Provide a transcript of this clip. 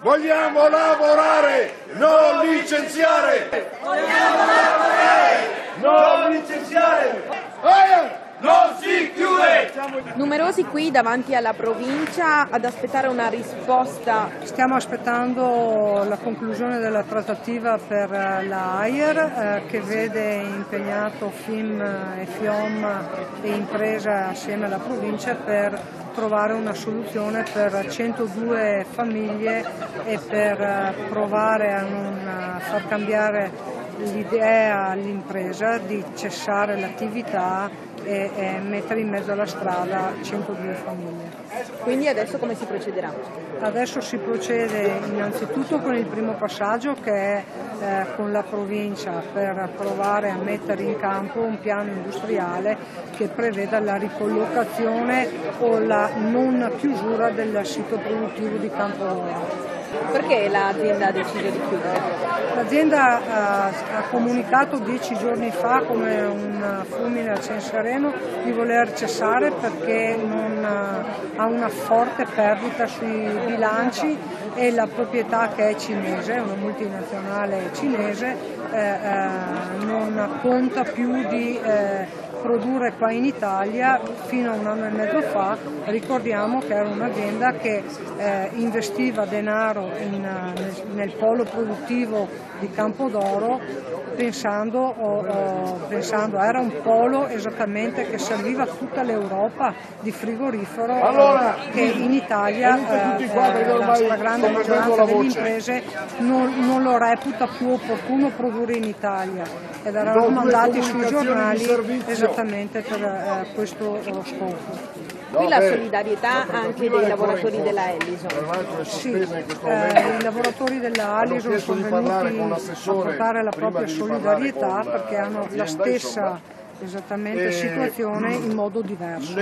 Vogliamo lavorare, non licenziare! Vogliamo lavorare, non licenziare! non si chiude! Numerosi qui davanti alla provincia ad aspettare una risposta. Stiamo aspettando la conclusione della trattativa per la AIER che vede impegnato FIM e FIOM e impresa assieme alla provincia per trovare una soluzione per 102 famiglie e per provare a non far cambiare l'idea all'impresa di cessare l'attività e mettere in mezzo alla strada 102 famiglie. Quindi adesso come si procederà? Adesso si procede innanzitutto con il primo passaggio che è con la provincia per provare a mettere in campo un piano industriale che preveda la ricollocazione o la non chiusura del sito produttivo di Campodoro. Perché l'azienda ha deciso di chiudere? L'azienda ha comunicato 10 giorni fa come un fulmine a ciel sereno di voler cessare perché ha una forte perdita sui bilanci e la proprietà che è cinese, una multinazionale cinese, non conta più di produrre qua in Italia. Fino a un anno e mezzo fa ricordiamo che era un'azienda che investiva denaro nel polo produttivo di Campodoro pensando era un polo esattamente che serviva a tutta l'Europa di frigorifero che in Italia la stragrande maggioranza delle imprese non lo reputa più opportuno produrre in Italia ed erano mandati sui giornali esattamente per questo scopo. Qui la solidarietà anche dei lavoratori della Ellison. Sì, i lavoratori della Ellison sono venuti a portare la propria solidarietà perché hanno la stessa esattamente situazione in modo diverso.